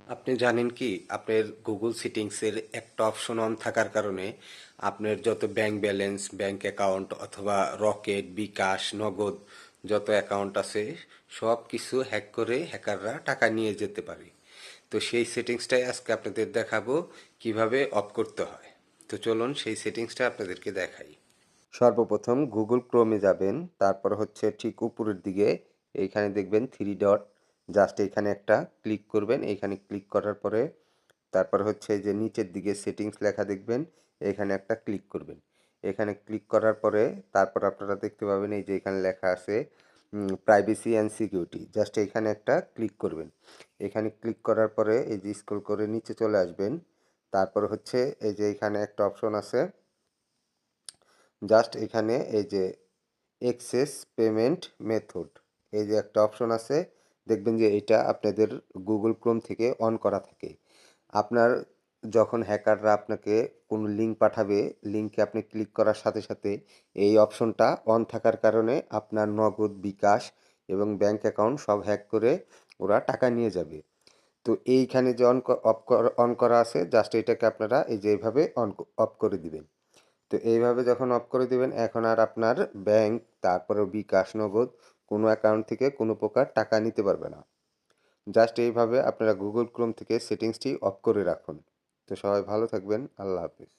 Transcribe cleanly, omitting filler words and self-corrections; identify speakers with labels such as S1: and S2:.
S1: আপনি জানেন কি আপনার গুগল সেটিংসের একটা অপশন অন থাকার কারণে আপনার যত ব্যাংক ব্যালেন্স, ব্যাংক অ্যাকাউন্ট অথবা রকেট, বিকাশ, নগদ যত অ্যাকাউন্ট আছে সব কিছু হ্যাক করে হ্যাকাররা টাকা নিয়ে যেতে পারে। তো সেই সেটিংসটাই আজকে আপনাদের দেখাবো কিভাবে অফ করতে হয়। তো চলুন সেই সেটিংসটা আপনাদেরকে দেখাই। সর্বপ্রথম গুগল ক্রোমে যাবেন, তারপর হচ্ছে ঠিক উপরের দিকে এইখানে দেখবেন থ্রি ডট, জাস্ট এইখানে একটা ক্লিক করবেন। এইখানে ক্লিক করার পরে তারপর হচ্ছে যে নিচের দিকে সেটিংস লেখা দেখবেন, এখানে একটা ক্লিক করবেন। এখানে ক্লিক করার পরে তারপর আপনারা দেখতে পাবেন এই যে এখানে লেখা আছে প্রাইভেসি অ্যান্ড সিকিউরিটি, জাস্ট এখানে একটা ক্লিক করবেন। এখানে ক্লিক করার পরে এই যে স্ক্রল করে নিচে চলে আসবেন। তারপর হচ্ছে এই যে এখানে একটা অপশন আছে, জাস্ট এখানে এই যে এক্সেস পেমেন্ট মেথড, এই যে একটা অপশন আছে, দেখবেন যে এটা আপনাদের গুগল ক্রোম থেকে অন করা থাকে। আপনার যখন হ্যাকাররা আপনাকে কোনো লিঙ্ক পাঠাবে, লিঙ্কে আপনি ক্লিক করার সাথে সাথে এই অপশনটা অন থাকার কারণে আপনার নগদ, বিকাশ এবং ব্যাংক অ্যাকাউন্ট সব হ্যাক করে ওরা টাকা নিয়ে যাবে। তো এইখানে যে অন করা আছে, জাস্ট এটাকে আপনারা এই যে এইভাবে অফ করে দিবেন। তো এইভাবে যখন অফ করে দিবেন, এখন আর আপনার ব্যাংক, তারপরে বিকাশ, নগদ কোনো অ্যাকাউন্ট থেকে কোনো প্রকার টাকা নিতে পারবে না। জাস্ট এইভাবে আপনারা গুগল ক্রোম থেকে সেটিংসটি অফ করে রাখুন। তো সবাই ভালো থাকবেন। আল্লাহ হাফিজ।